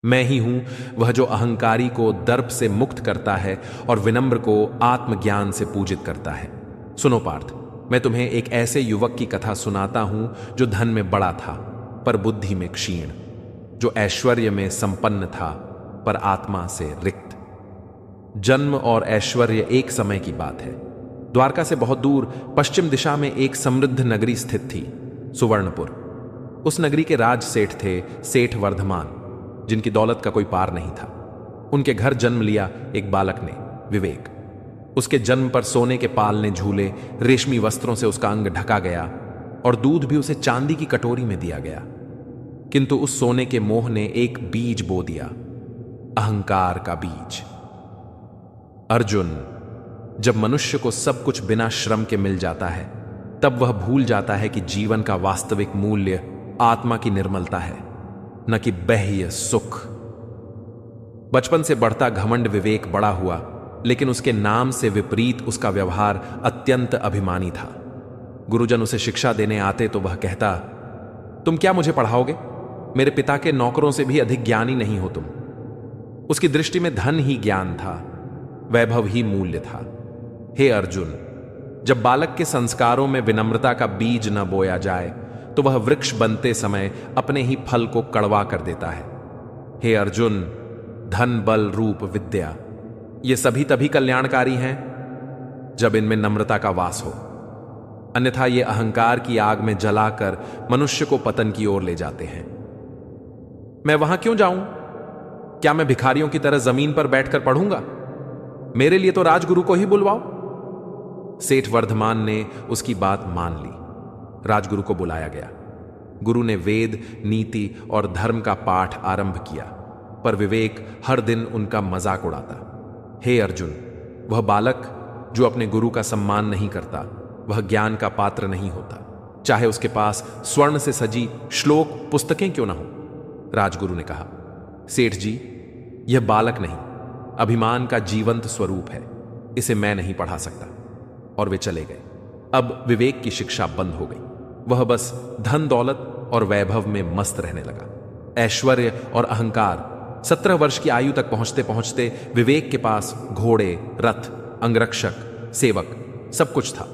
मैं ही हूं वह जो अहंकारी को दर्प से मुक्त करता है और विनम्र को आत्मज्ञान से पूजित करता है। सुनो पार्थ, मैं तुम्हें एक ऐसे युवक की कथा सुनाता हूं जो धन में बड़ा था पर बुद्धि में क्षीण, जो ऐश्वर्य में संपन्न था पर आत्मा से रिक्त। जन्म और ऐश्वर्य एक समय की बात है। द्वारका से बहुत दूर पश्चिम दिशा में एक समृद्ध नगरी स्थित थी, सुवर्णपुर। उस नगरी के राज सेठ थे सेठ वर्धमान, जिनकी दौलत का कोई पार नहीं था। उनके घर जन्म लिया एक बालक ने, विवेक। उसके जन्म पर सोने के पालने झूले, रेशमी वस्त्रों से उसका अंग ढका गया और दूध भी उसे चांदी की कटोरी में दिया गया। किंतु उस सोने के मोह ने एक बीज बो दिया, अहंकार का बीज। अर्जुन, जब मनुष्य को सब कुछ बिना श्रम के मिल जाता है, तब वह भूल जाता है कि जीवन का वास्तविक मूल्य आत्मा की निर्मलता है, न कि बाह्य सुख। बचपन से बढ़ता घमंड विवेक बड़ा हुआ, लेकिन उसके नाम से विपरीत उसका व्यवहार अत्यंत अभिमानी था। गुरुजन उसे शिक्षा देने आते तो वह कहता, तुम क्या मुझे पढ़ाओगे? मेरे पिता के नौकरों से भी अधिक ज्ञानी नहीं हो तुम। उसकी दृष्टि में धन ही ज्ञान था, वैभव ही मूल्य था। हे अर्जुन, जब बालक के संस्कारों में विनम्रता का बीज न बोया जाए तो वह वृक्ष बनते समय अपने ही फल को कड़वा कर देता है। हे अर्जुन, धन, बल, रूप, विद्या, ये सभी तभी कल्याणकारी हैं जब इनमें नम्रता का वास हो, अन्यथा ये अहंकार की आग में जलाकर मनुष्य को पतन की ओर ले जाते हैं। मैं वहां क्यों जाऊं? क्या मैं भिखारियों की तरह जमीन पर बैठकर पढ़ूंगा? मेरे लिए तो राजगुरु को ही बुलवाओ। सेठ वर्धमान ने उसकी बात मान ली। राजगुरु को बुलाया गया। गुरु ने वेद, नीति और धर्म का पाठ आरंभ किया, पर विवेक हर दिन उनका मजाक उड़ाता। हे अर्जुन, वह बालक जो अपने गुरु का सम्मान नहीं करता, वह ज्ञान का पात्र नहीं होता, चाहे उसके पास स्वर्ण से सजी श्लोक पुस्तकें क्यों ना हो। राजगुरु ने कहा, सेठ जी, यह बालक नहीं, अभिमान का जीवंत स्वरूप है, इसे मैं नहीं पढ़ा सकता। और वे चले गए। अब विवेक की शिक्षा बंद हो गई। वह बस धन दौलत और वैभव में मस्त रहने लगा। ऐश्वर्य और अहंकार। 17 वर्ष की आयु तक पहुंचते पहुंचते विवेक के पास घोड़े, रथ, अंगरक्षक, सेवक सब कुछ था।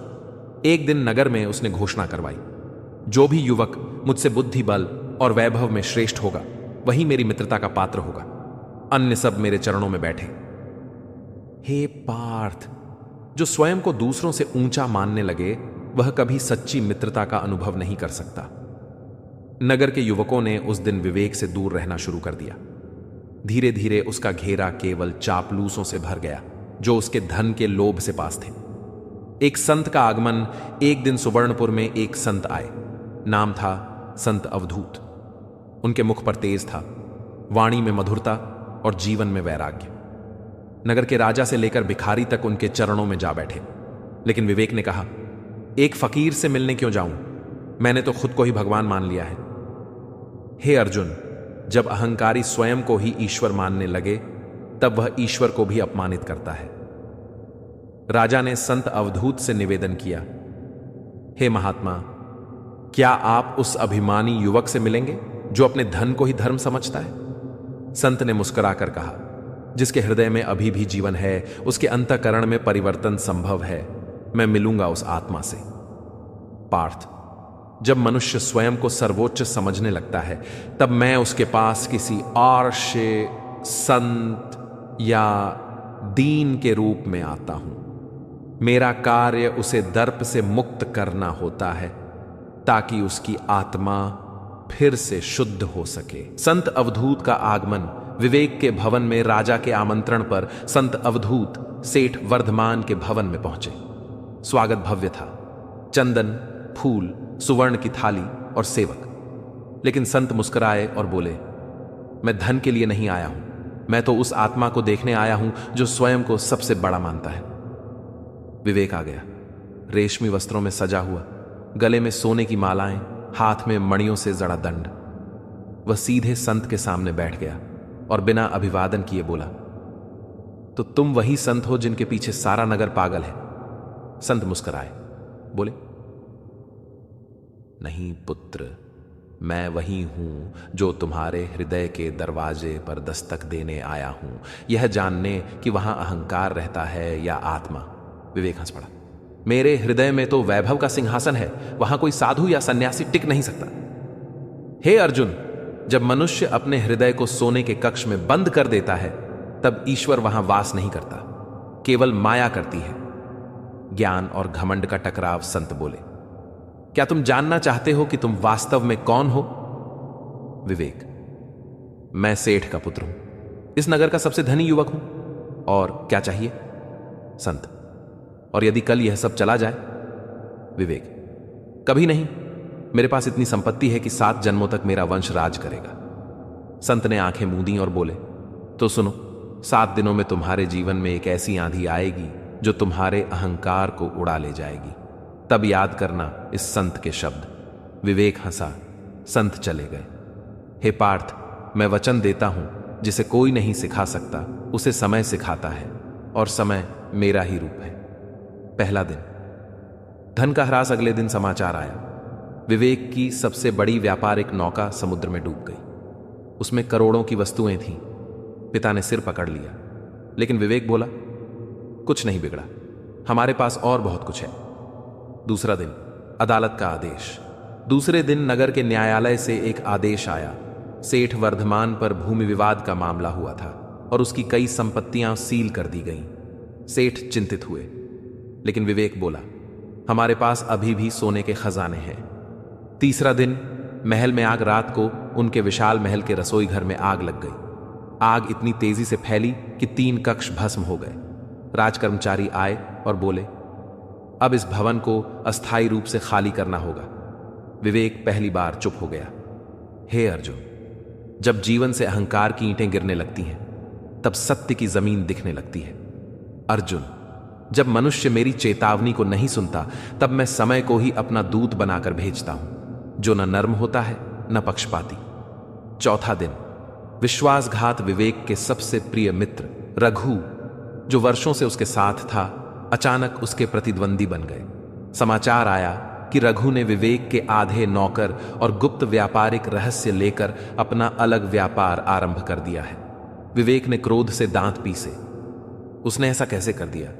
एक दिन नगर में उसने घोषणा करवाई, जो भी युवक मुझसे बुद्धि, बल और वैभव में श्रेष्ठ होगा, वही मेरी मित्रता का पात्र होगा। अन्य सब मेरे चरणों में बैठे। हे पार्थ, जो स्वयं को दूसरों से ऊंचा मानने लगे, वह कभी सच्ची मित्रता का अनुभव नहीं कर सकता। नगर के युवकों ने उस दिन विवेक से दूर रहना शुरू कर दिया। धीरे धीरे उसका घेरा केवल चापलूसों से भर गया, जो उसके धन के लोभ से पास थे। एक संत का आगमन। एक दिन सुवर्णपुर में एक संत आए। नाम था संत अवधूत। उनके मुख पर तेज था, वाणी में मधुरता और जीवन में वैराग्य। नगर के राजा से लेकर भिखारी तक उनके चरणों में जा बैठे। लेकिन विवेक ने कहा, एक फकीर से मिलने क्यों जाऊं? मैंने तो खुद को ही भगवान मान लिया है। हे अर्जुन, जब अहंकारी स्वयं को ही ईश्वर मानने लगे, तब वह ईश्वर को भी अपमानित करता है। राजा ने संत अवधूत से निवेदन किया, हे महात्मा, क्या आप उस अभिमानी युवक से मिलेंगे जो अपने धन को ही धर्म समझता है? संत ने मुस्कुराकर कहा, जिसके हृदय में अभी भी जीवन है, उसके अंतःकरण में परिवर्तन संभव है। मैं मिलूंगा उस आत्मा से। पार्थ, जब मनुष्य स्वयं को सर्वोच्च समझने लगता है, तब मैं उसके पास किसी आर्षे, संत या दीन के रूप में आता हूं। मेरा कार्य उसे दर्प से मुक्त करना होता है, ताकि उसकी आत्मा फिर से शुद्ध हो सके। संत अवधूत का आगमन। विवेक के भवन में राजा के आमंत्रण पर संत अवधूत सेठ वर्धमान के भवन में पहुंचे। स्वागत भव्य था। चंदन, फूल, सुवर्ण की थाली और सेवक। लेकिन संत मुस्कुराए और बोले, मैं धन के लिए नहीं आया हूं, मैं तो उस आत्मा को देखने आया हूं जो स्वयं को सबसे बड़ा मानता है। विवेक आ गया, रेशमी वस्त्रों में सजा हुआ, गले में सोने की मालाएं, हाथ में मणियों से जड़ा दंड। वह सीधे संत के सामने बैठ गया और बिना अभिवादन किए बोला, तो तुम वही संत हो जिनके पीछे सारा नगर पागल है? संत मुस्कुराए, बोले, नहीं पुत्र, मैं वही हूं जो तुम्हारे हृदय के दरवाजे पर दस्तक देने आया हूं, यह जानने कि वहां अहंकार रहता है या आत्मा। विवेक हंस पड़ा। मेरे हृदय में तो वैभव का सिंहासन है, वहां कोई साधु या सन्यासी टिक नहीं सकता। हे अर्जुन, जब मनुष्य अपने हृदय को सोने के कक्ष में बंद कर देता है, तब ईश्वर वहां वास नहीं करता, केवल माया करती है। ज्ञान और घमंड का टकराव। संत बोले, क्या तुम जानना चाहते हो कि तुम वास्तव में कौन हो? विवेक, मैं सेठ का पुत्र हूं, इस नगर का सबसे धनी युवक हूं, और क्या चाहिए? संत, और यदि कल यह सब चला जाए? विवेक, कभी नहीं, मेरे पास इतनी संपत्ति है कि 7 जन्मों तक मेरा वंश राज करेगा। संत ने आंखें मूंदी और बोले, तो सुनो, 7 दिनों में तुम्हारे जीवन में एक ऐसी आंधी आएगी जो तुम्हारे अहंकार को उड़ा ले जाएगी। तब याद करना इस संत के शब्द। विवेक हंसा। संत चले गए। हे पार्थ, मैं वचन देता हूं, जिसे कोई नहीं सिखा सकता उसे समय सिखाता है, और समय मेरा ही रूप है। पहला दिन। धन का ह्रास। अगले दिन समाचार आया, विवेक की सबसे बड़ी व्यापारिक नौका समुद्र में डूब गई। उसमें करोड़ों की वस्तुएं थीं। पिता ने सिर पकड़ लिया, लेकिन विवेक बोला, कुछ नहीं बिगड़ा, हमारे पास और बहुत कुछ है। दूसरा दिन। अदालत का आदेश। दूसरे दिन नगर के न्यायालय से एक आदेश आया। सेठ वर्धमान पर भूमि विवाद का मामला हुआ था और उसकी कई संपत्तियां सील कर दी गईं। सेठ चिंतित हुए, लेकिन विवेक बोला, हमारे पास अभी भी सोने के खजाने हैं। तीसरा दिन। महल में आग। रात को उनके विशाल महल के रसोई घर में आग लग गई। आग इतनी तेजी से फैली कि 3 कक्ष भस्म हो गए। राजकर्मचारी आए और बोले, अब इस भवन को अस्थायी रूप से खाली करना होगा। विवेक पहली बार चुप हो गया। हे अर्जुन, जब जीवन से अहंकार की ईंटें गिरने लगती हैं, तब सत्य की जमीन दिखने लगती है। अर्जुन, जब मनुष्य मेरी चेतावनी को नहीं सुनता, तब मैं समय को ही अपना दूत बनाकर भेजता हूं, जो न नर्म होता है न पक्षपाती। चौथा दिन। विश्वासघात। विवेक के सबसे प्रिय मित्र रघु, जो वर्षों से उसके साथ था, अचानक उसके प्रतिद्वंदी बन गए। समाचार आया कि रघु ने विवेक के आधे नौकर और गुप्त व्यापारिक रहस्य लेकर अपना अलग व्यापार आरंभ कर दिया है। विवेक ने क्रोध से दांत पीसे। उसने ऐसा कैसे कर दिया?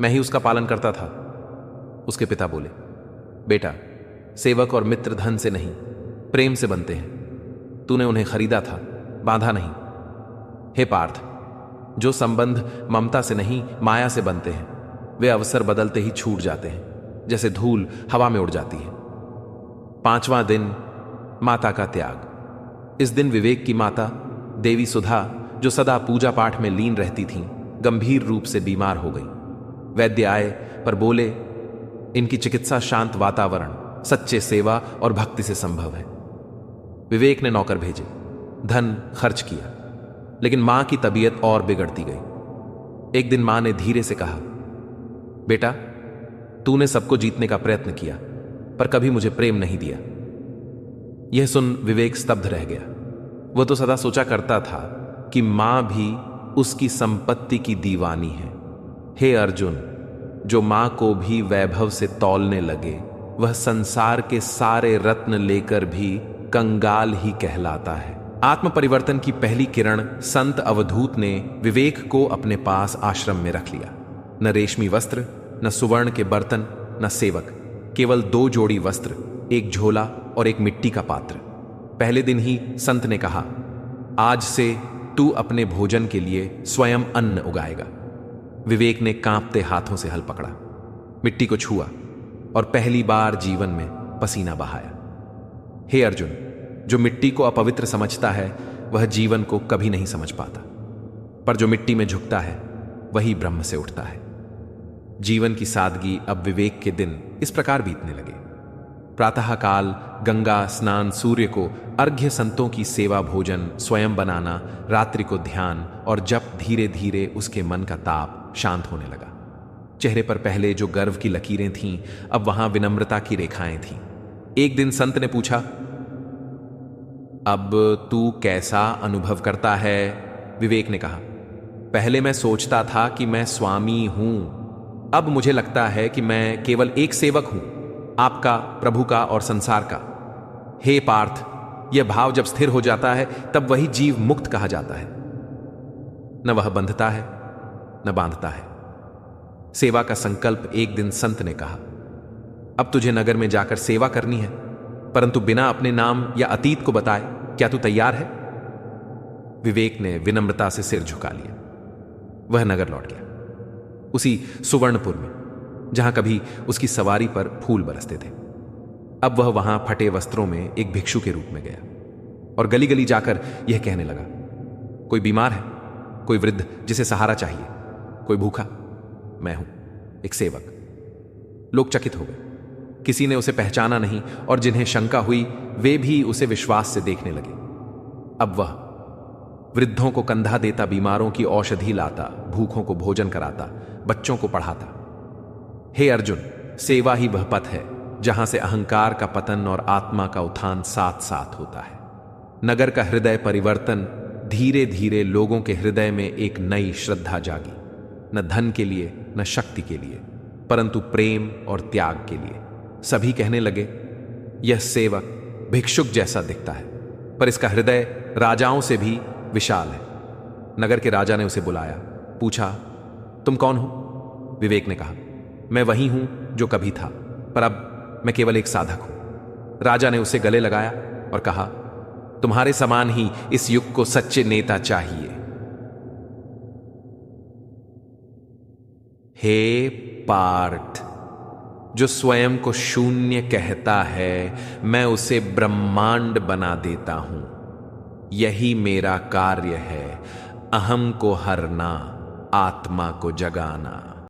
मैं ही उसका पालन करता था। उसके पिता बोले, बेटा, सेवक और मित्र धन से नहीं, प्रेम से बनते हैं। तूने उन्हें खरीदा था, बांधा नहीं। हे पार्थ, जो संबंध ममता से नहीं माया से बनते हैं, वे अवसर बदलते ही छूट जाते हैं, जैसे धूल हवा में उड़ जाती है। 5वां दिन। माता का त्याग। इस दिन विवेक की माता देवी सुधा, जो सदा पूजा पाठ में लीन रहती थीं, गंभीर रूप से बीमार हो गई। वैद्य आए पर बोले, इनकी चिकित्सा शांत वातावरण, सच्चे सेवा और भक्ति से संभव है। विवेक ने नौकर भेजे, धन खर्च किया, लेकिन मां की तबीयत और बिगड़ती गई। एक दिन मां ने धीरे से कहा, बेटा, तूने सबको जीतने का प्रयत्न किया, पर कभी मुझे प्रेम नहीं दिया। यह सुन विवेक स्तब्ध रह गया। वह तो सदा सोचा करता था कि मां भी उसकी संपत्ति की दीवानी है। हे अर्जुन, जो मां को भी वैभव से तौलने लगे, वह संसार के सारे रत्न लेकर भी कंगाल ही कहलाता है। आत्म परिवर्तन की पहली किरण संत अवधूत ने विवेक को अपने पास आश्रम में रख लिया। न रेशमी वस्त्र, न सुवर्ण के बर्तन, न सेवक, केवल 2 जोड़ी वस्त्र, एक झोला और एक मिट्टी का पात्र। पहले दिन ही संत ने कहा, आज से तू अपने भोजन के लिए स्वयं अन्न उगाएगा। विवेक ने कांपते हाथों से हल पकड़ा, मिट्टी को छुआ और पहली बार जीवन में पसीना बहाया। हे अर्जुन, जो मिट्टी को अपवित्र समझता है, वह जीवन को कभी नहीं समझ पाता, पर जो मिट्टी में झुकता है, वही ब्रह्म से उठता है। जीवन की सादगी अब विवेक के दिन इस प्रकार बीतने लगे। प्रातःकाल गंगा स्नान, सूर्य को अर्घ्य, संतों की सेवा, भोजन स्वयं बनाना, रात्रि को ध्यान और जप। धीरे धीरे उसके मन का ताप शांत होने लगा। चेहरे पर पहले जो गर्व की लकीरें थीं, अब वहां विनम्रता की रेखाएं थीं। एक दिन संत ने पूछा, अब तू कैसा अनुभव करता है? विवेक ने कहा, पहले मैं सोचता था कि मैं स्वामी हूं, अब मुझे लगता है कि मैं केवल एक सेवक हूं, आपका, प्रभु का और संसार का। हे पार्थ, यह भाव जब स्थिर हो जाता है तब वही जीव मुक्त कहा जाता है। न वह बंधता है न बांधता है। सेवा का संकल्प एक दिन संत ने कहा, अब तुझे नगर में जाकर सेवा करनी है, परंतु बिना अपने नाम या अतीत को बताए। क्या तू तैयार है? विवेक ने विनम्रता से सिर झुका लिया। वह नगर लौट गया, उसी सुवर्णपुर में जहां कभी उसकी सवारी पर फूल बरसते थे। अब वह वहां फटे वस्त्रों में एक भिक्षु के रूप में गया और गली गली जाकर यह कहने लगा, कोई बीमार है, कोई वृद्ध जिसे सहारा चाहिए, कोई भूखा? मैं हूं, एक सेवक। लोग चकित हो गए। किसी ने उसे पहचाना नहीं और जिन्हें शंका हुई वे भी उसे विश्वास से देखने लगे। अब वह वृद्धों को कंधा देता, बीमारों की औषधि लाता, भूखों को भोजन कराता, बच्चों को पढ़ाता। हे अर्जुन, सेवा ही वह पथ है जहां से अहंकार का पतन और आत्मा का उत्थान साथ साथ होता है। नगर का हृदय परिवर्तन, धीरे धीरे लोगों के हृदय में एक नई श्रद्धा जागी, न धन के लिए न शक्ति के लिए, परंतु प्रेम और त्याग के लिए। सभी कहने लगे, यह सेवक भिक्षुक जैसा दिखता है, पर इसका हृदय राजाओं से भी विशाल है। नगर के राजा ने उसे बुलाया, पूछा, तुम कौन हो? विवेक ने कहा, मैं वही हूं जो कभी था, पर अब मैं केवल एक साधक हूं। राजा ने उसे गले लगाया और कहा, तुम्हारे समान ही इस युग को सच्चे नेता चाहिए। हे पार्थ, जो स्वयं को शून्य कहता है, मैं उसे ब्रह्मांड बना देता हूं। यही मेरा कार्य है, अहम को हरना, आत्मा को जगाना।